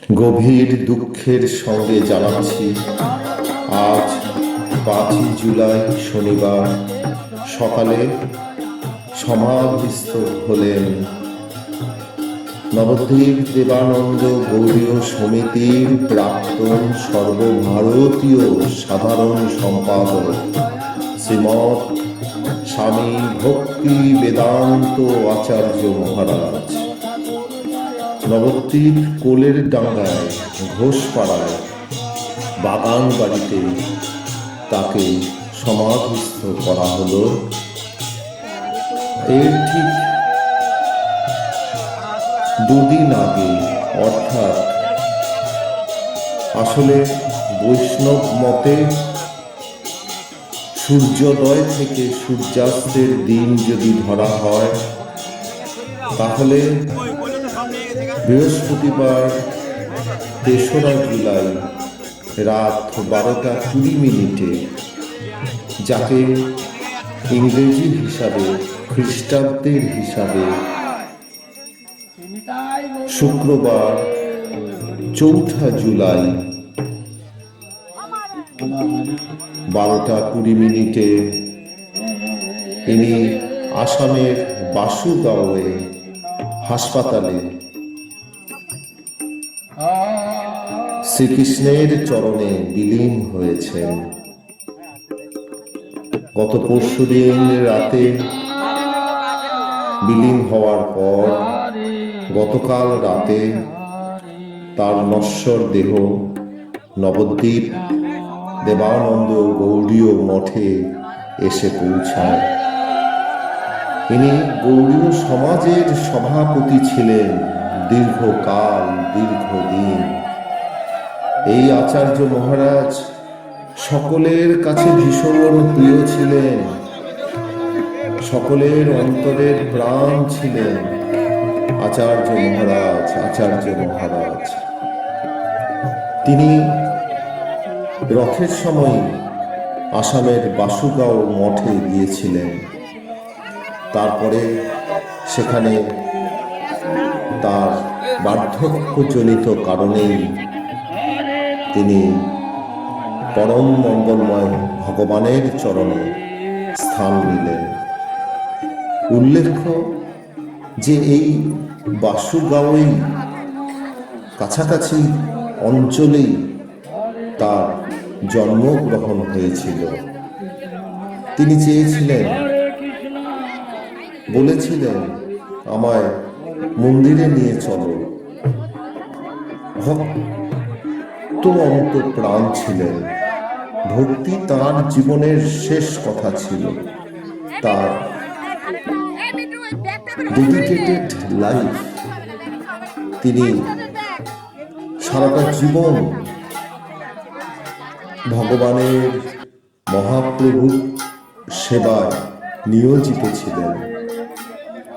গভীর দুঃখের সঙ্গে জানাচ্ছি, আজ 5ই জুলাই শনিবার সকালে সমাধিস্থ হলেন নবদ্বীপ দেবানন্দ গৌড়ীয় সমিতির প্রাক্তন সর্বভারতীয় সাধারণ সম্পাদক শ্রীমৎ স্বামী ভক্তি বেদান্ত আচার্য মহারাজ। নবদ্বীপ কোলের ডাঙ্গায় ঘোষপাড়ায় বাগান বাড়িতে তাকে সমাধিস্থ করা হলো। এর ঠিক দুদিন আগে, অর্থাৎ আসলে বৈষ্ণব মতে সূর্যোদয় থেকে সূর্যাস্তের দিন যদি ধরা হয়, তাহলে বৃহস্পতিবার 3রা জুলাই রাত 12:20 যাকে ইংরেজি হিসাবে খ্রিস্টাব্দের হিসাবে শুক্রবার 4ঠা জুলাই 12:20 তিনি আসামের বাসুগাঁওয়ে হাসপাতালে শ্রীকৃষ্ণের চরণে বিলীন হয়েছেন। গত পরশুদিন রাতে বিলীন হওয়ার পর গতকাল রাতে তার নশ্বর দেহ নবদ্বীপ দেবানন্দ গৌড়ীয় মঠে এসে পৌঁছায়। ইনি গৌড়ীয় সমাজের সভাপতি ছিলেন দীর্ঘকাল, দীর্ঘদিন। এই আচার্য মহারাজ সকলের কাছে ভীষণ প্রিয় ছিলেন, সকলের অন্তরের প্রাণ ছিলেন আচার্য মহারাজ। আচার্য মহারাজ তিনি রথের সময় আসামের বাসুগাঁও মঠে গিয়েছিলেন। তারপরে সেখানে তার বার্ধক্যজনিত কারণেই তিনি পরম মঙ্গলময় ভগবানের চরণে স্থান নিলেন। উল্লেখ্য যে এই বাসুগাঁওয়েই কাছাকাছি অঞ্চলেই তার জন্মগ্রহণ হয়েছিল। তিনি চেয়েছিলেন, বলেছিলেন, আমায় মন্দিরে নিয়ে চলো। ভক্ত অন্ত প্রাণ ছিলেন, ভক্তি তার জীবনের শেষ কথা ছিল। তার ডেডিকেটেড লাইফ, তিনি সারাটা জীবন ভগবানের মহাপ্রভু সেবায় নিয়োজিত ছিলেন।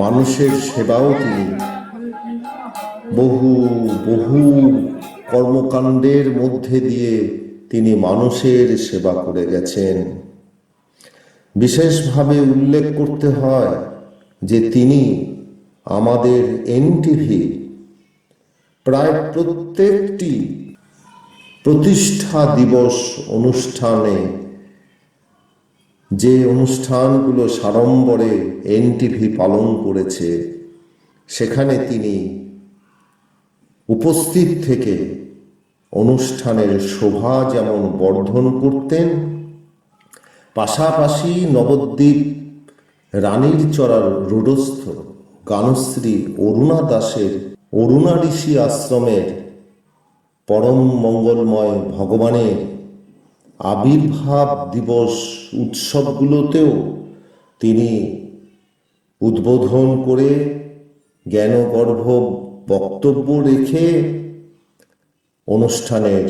মানুষের সেবাও তিনি বহু বহু কর্মকাণ্ডের মধ্যে দিয়ে তিনি মানুষের সেবা করে গেছেন। বিশেষভাবে উল্লেখ করতে হয় যে তিনি আমাদের এনটিভি প্রায় প্রত্যেকটি প্রতিষ্ঠা দিবস অনুষ্ঠানে, যে অনুষ্ঠানগুলো সাড়ম্বরে এনটিভি পালন করেছে, সেখানে তিনি উপস্থিত থেকে অনুষ্ঠানের শোভা যেমন বর্ধন করতেন, পাশাপাশি নবদ্বীপ রানীর চড়ার রোডস্থ গানশ্রী অরুণা দাসের অরুণা ঋষি আশ্রমের পরম মঙ্গলময় ভগবানের আবির্ভাব দিবস উৎসবগুলোতেও তিনি উদ্বোধন করে জ্ঞানগর্ভ বক্তব্য রেখে অনুষ্ঠানের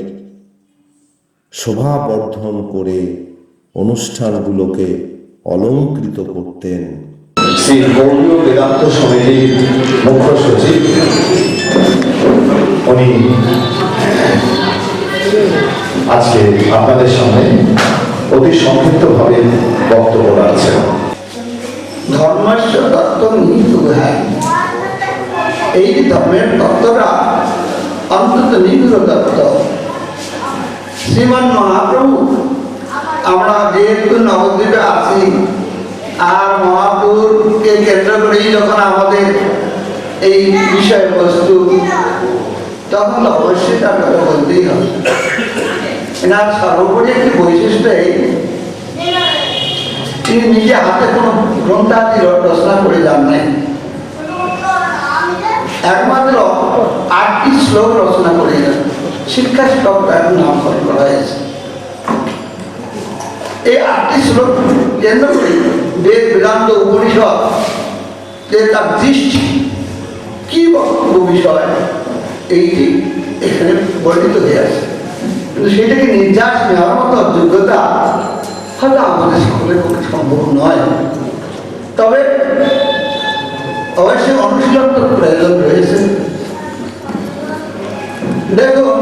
শোভাবর্ধন করে অনুষ্ঠানগুলোকে অলঙ্কৃত করতেন। শ্রী গৌড়ীয় বেদান্ত সমিতির মুখ্য সচিব উনি আজকে আপনাদের সামনে অতি সংক্ষিপ্তভাবে বক্তব্য রাখছেন। ধর্মস্য তত্ত্ব নিহিত হ্যাঁ, এই ধর্মের তত্ত্বটা অন্তত নিগ্রহ তত্ত্ব। শ্রীমান মহাপ্রভু, আমরা যেহেতু নবদ্বীপে আছি আর মহাপ্রভুকে কেন্দ্র করেই যখন আমাদের এই বিষয়বস্তু, তখন অবশ্যই তার কথা বলতেই হবে। এনার সর্বোপরি একটি বৈশিষ্ট্য এই, তিনি নিজে হাতে কোনো গ্রন্থাদি রচনা করে যান নাই, একমাত্র 8টি শ্লোক রচনা করে যান। শিক্ষা শ্লোক এখন নামকরণ করা হয়েছে। এই 8টি শ্লোক কেন্দ্র করে বেদ বেদান্ত উপনিষদ যে তার দৃষ্টি কি বক্তব্য বিষয় এইটি এখানে বর্ণিত হয়ে আছে। কিন্তু সেটাকে নির্যাস নেওয়ার মতো যোগ্যতা হয়তো আমাদের সকলের পক্ষে সম্ভব নয়। তবে অবশ্যই অনুশীলন তো প্রয়োজন রয়েছে। দেখুন,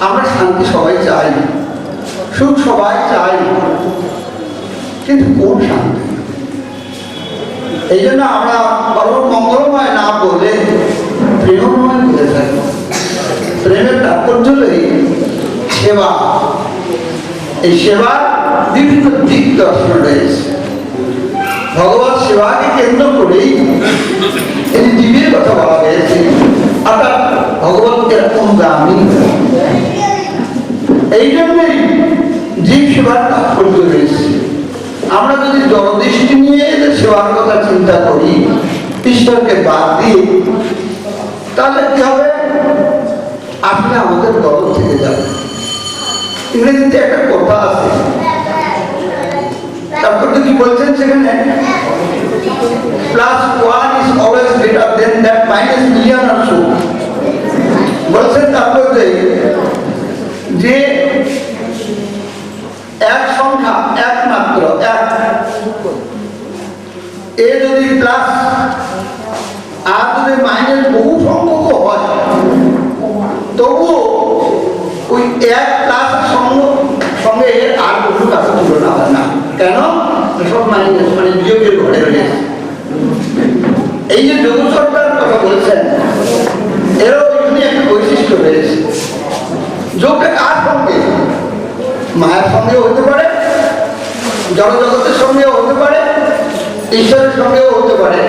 আমরা শান্তি সবাই চাই, সুখ সবাই চাই, কিন্তু কোন শান্তি? এই জন্য আমরা পরম মঙ্গলময় না বলে প্রেমময় বলে থাকি। প্রেমের তাৎপর্য হলেই সেবা। এই সেবার বিভিন্ন দিক দর্শন রয়েছে। ভগবত সেবাকে কেন্দ্র করেই এই জীবের কথা বলা হয়েছে, অর্থাৎ ভগবত এরকম গামী। এই জন্যই জীব সেবার তাৎপর্য রয়েছে। আমরা যদি জলদৃষ্টি নিয়ে সেবার কথা চিন্তা করি, ঈশ্বরকে বাদ দিয়ে, তাহলে কি হবে? আসলে আমাদের গরম থেকে যাবে। ইংরেজিতে একটা কথা আছে, তারপর তো কি বলছেন সেখানে, +1 is always greater than that -1,000,000 or so। বলছেন তারপর যে এক সংখ্যা একমাত্র এক, এ যদি প্লাস আর যদি মাইনাস বহু সংখ্যক হয়, তবুও ওই এক প্লাস সঙ্গে আর বহু কাছে তুলনা হয় না। কেন? সব মাইনাস, মানে বিয়োগের ঘরে রয়েছে। এই যে যোগ সরকার কথা বলছেন, এরও এখানে একটা বৈশিষ্ট্য রয়েছে। যোগটা কার সঙ্গে? মায়ের সঙ্গেও হতে পারে, জড়জগতের সঙ্গেও হতে পারে, ঈশ্বরের সঙ্গেও হতে পারে।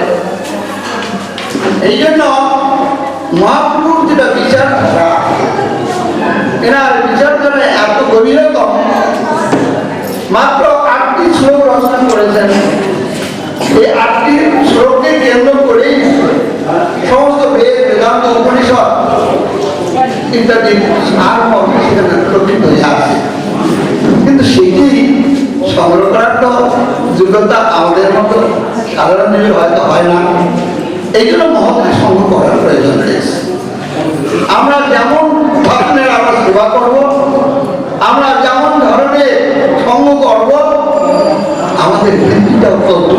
এই জন্য মহাপ্রভুর যেটা বিচারধারা, এনার বিচারধারা এত গভীরতম। মাত্র 8টি শ্লোক রচনা করেছেন। এই 8টি শ্লোককে কেন্দ্র করেই সমস্ত বেদ বেদান্ত উপনিষদ ইত্যাদি সারমর্ম সেখানে প্রকৃত হয়ে আছে। কিন্তু সেটি সংগ্রহ করার তো যোগ্যতা আমাদের মতো সাধারণ জীবী হয়তো হয় না। এই জন্য মহতের সঙ্গ করার প্রয়োজন রয়েছে। আমরা যেমন ধরনের আমরা সেবা করব, আমরা যেমন ধরনের সঙ্গ করব, আমাদের বৃত্তিটা অত্যন্ত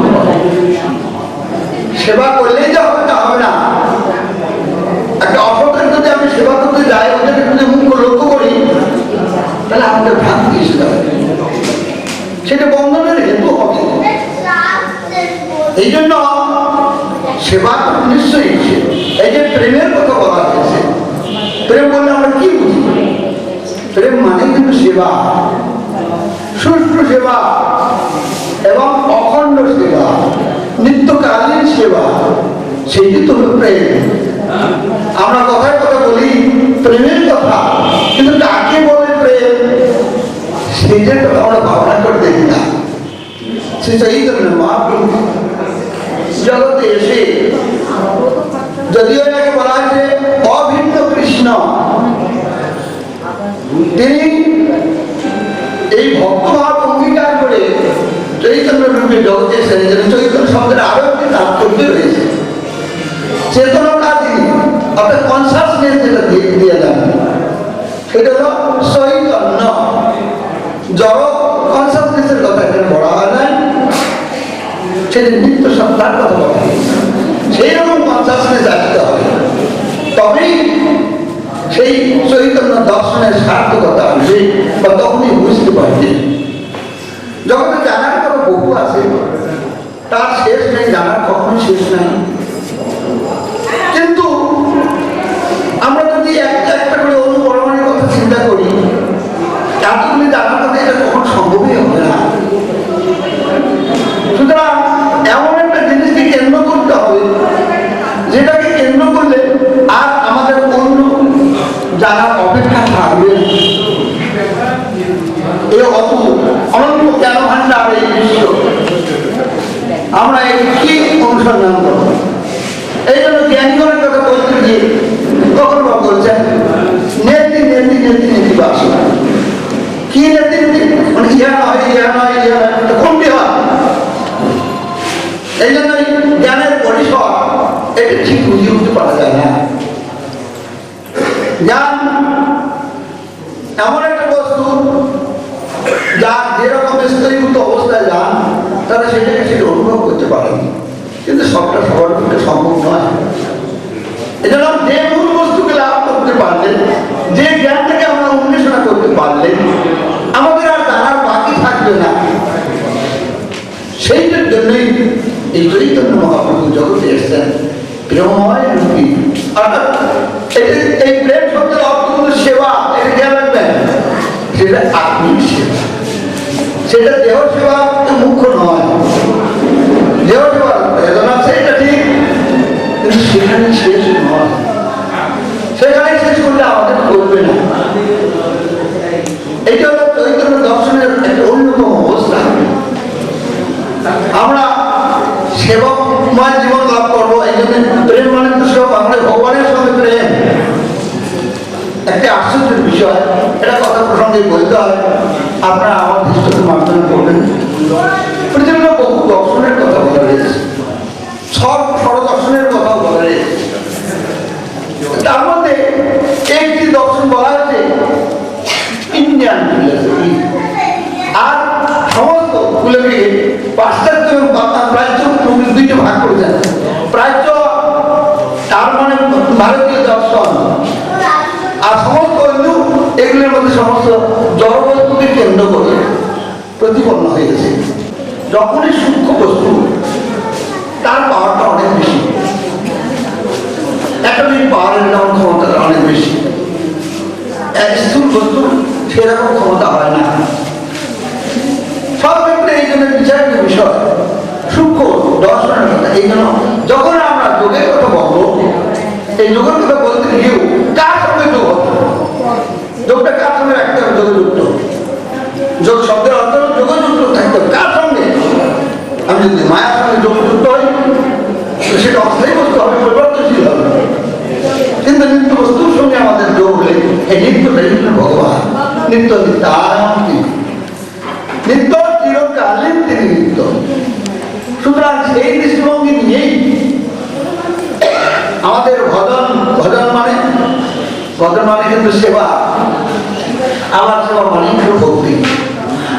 সেবা করলেই যে হবে তা হবে না। একটা অসতের যদি আমি সেবা করতে যাই, ওদেরকে যদি মুখ লক্ষ্য করি, তাহলে আমাদের ভ্রান্তি এসে যাবে, সেটা বন্ধনের হেতু হবে। এই জন্য সেবা নিশ্চয়ই, এই যে প্রেমের কথা বলা হয়েছে, প্রেম বললে আমরা কি বুঝি? প্রেম মানে কিন্তু সেবা, সুষ্ঠু সেবা এবং অখণ্ড সেবা, নিত্যকালীন সেবা, সেইটি তো হলো প্রেম। আমরা কথায় কথা বলি প্রেমের কথা, কিন্তু কাকে বলে প্রেম সেইটার কথা আমরা ভাবনা করে দেখি না। সেই জন্য মহাপ্রভু জগতে এসে, যদিও এটাকে বলা হয়েছে অভিন্ন কৃষ্ণ, তিনি এই ভক্তভাব অঙ্গীকার করে চৈতন্য রূপে জগতে এসেছেন। চৈতন্য শব্দের আরো একটি তাৎপর্য রয়েছে, চেতনতা তিনি, অর্থাৎ কনসাসনেস যেটা দিয়ে দেন, সেটা হলো চৈতন্য। জড় কনসাসনেসের কথা এখানে বলা হয় না, সেটা নিত্য সত্তার কথা বলা হয়। সেই রকম কনসাসনেস আসতে হবে, তবেই সেই চৈতন্য দর্শনের সার্থকতা আসবে, বা তখনই বুঝতে পারবে। জগতে জানার কোনো বহু আছে, তার শেষ নেই, জানার কখনোই শেষ নাই। কিন্তু আমরা যদি একটা একটা জ্ঞান এমন একটা বস্তু যা যেরকম স্থিরীভূত অবস্থায় যান তারা সেটা অনুভব করতে পারেন, কিন্তু সবটা সবার পক্ষে সম্ভব নয়। এজন্য যে মূল বস্তুকে লাভ করতে পারলেন, যে জ্ঞানটাকে আমরা অন্বেষণা করতে পারলেন, আমাদের আর জানার বাকি থাকবে না। সেইটার জন্যই এই চৈতন্য মহাপ্রভু জগতে এসছেন প্রেমময় রূপী। অর্থাৎ এই প্রেম শব্দের অর্থ কিন্তু সেবা, এটা খেয়াল রাখবেন, সেটা আত্মিক সেবা, সেটা দেহ সেবা মুখ্য নয়। দেহ সেবা প্রয়োজন আছে, এটা ঠিক, কিন্তু সেখানে শেষ নয়। সেখানে শেষ করলে আমাদের করবে না। এটা হলো চৈতন্য দর্শনের একটা অন্যতম অবস্থা। আমরা সেবকময় জীবন লাভ করবো, এই জন্য প্রেম মানে তো সব আমরা ভগবানের সঙ্গে প্রেম। একটা আশ্চর্যের বিষয়, এটা কথা প্রসঙ্গে বলতে হয়, আপনারা আমার দৃষ্টিকে মার্জনা করবেন। পৃথিবীতে বহু দর্শনের কথা বলা রয়েছে, সব সরদর্শনের কথাও বলা রয়েছে। তার মধ্যে একটি দর্শন বলা হয়েছে ইন্ডিয়ান ফিলসফি, আর সমস্ত গুলোকে পাশ্চাত্য এবং প্রাচ্য দুইটা ভাগ করেছেন। প্রাচ্য তার মানে ভারতীয় দর্শন, আর সমস্ত হিন্দু এগুলোর মধ্যে সমস্ত জড়বস্তুকে কেন্দ্র করে প্রতিপন্ন হয়ে গেছে। যখনই সূক্ষ্ম বস্তু, তার পাওয়ারটা অনেক বেশি, একটা পাওয়ারের যেমন ক্ষমতাটা অনেক বেশি, এক স্থূল বস্তু সেরকম ক্ষমতা হয় না। সব ক্ষেত্রে এই জন্য বিচারের বিষয় সূক্ষ্ম দর্শনের কথা। এই জন্য যখন আমরা যোগের কথা বলবো, এই যোগের কথা বলতে গিয়েও কার সঙ্গে যোগ হবে, যোগটা কার সঙ্গে রাখতে হবে, যোগযুক্ত। যোগ শব্দের অর্থ যোগযুক্ত থাকতে হবে কার সঙ্গে? আমি যদি মায়ার সঙ্গে যোগযুক্ত হই, সেটা অস্থায়ী বস্তু হবে, পরিবর্তনশীল হবে। কিন্তু নিত্য বস্তুর সঙ্গে আমাদের যোগ হলে এই নিত্যটাই ভগবান। নিত্য নিত্যানন্দ, নিত্য চিরকালীন তিনি নিত্য। সুতরাং সেই দৃষ্টিভঙ্গি নিয়েই আমাদের ভজন মানে কিন্তু সেবা, আমার সেবা মানে কিন্তু ভক্তি।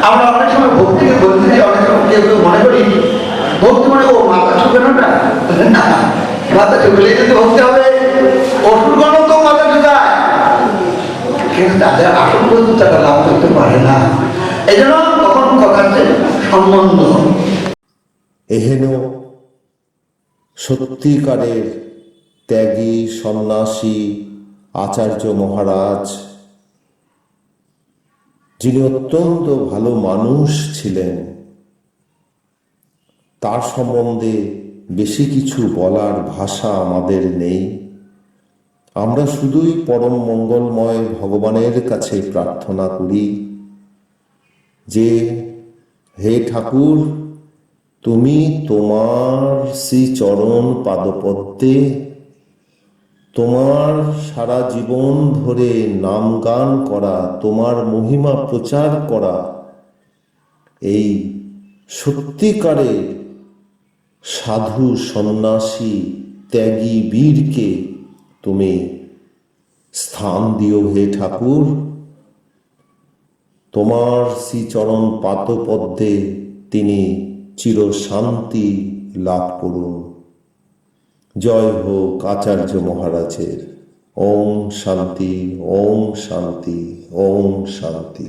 আমরা অনেক সময় ভক্তিকে বলতে যাই, অনেক সময় কেউ কেউ মনে করি ভক্তি মানে ও মাথা ঠুকানোটা না, মাথা ঠুকলে কিন্তু ভক্তি হবে। অসুরগণ তো মাথা ঠুকায়, কিন্তু তাদের আসল বস্তু তারা লাভ করতে পারে না। এই জন্য তখন কথা হচ্ছে সম্বন্ধ। এহেন সত্যিকারের ত্যাগী সন্ন্যাসী আচার্য মহারাজ, যিনি অত্যন্ত ভালো মানুষ ছিলেন, তার সম্বন্ধে বেশি কিছু বলার ভাষা আমাদের নেই। আমরা শুধুই পরম মঙ্গলময় ভগবানের কাছে প্রার্থনা করি যে হে ঠাকুর, তুমি তোমার শ্রীচরণ পাদপদ্মে তোমার সারা জীবন ধরে নাম গান করা, তোমার মহিমা প্রচার করা এই সত্যিকারের সাধু সন্ন্যাসী ত্যাগী বীরকে তুমি স্থান দিও হে ঠাকুর। তোমার শ্রীচরণ পাদপদ্মে তিনি চিরশান্তি লাভ করুন। জয় হোক আচার্য মহারাজের। ওম শান্তি, ওম শান্তি, ওম শান্তি।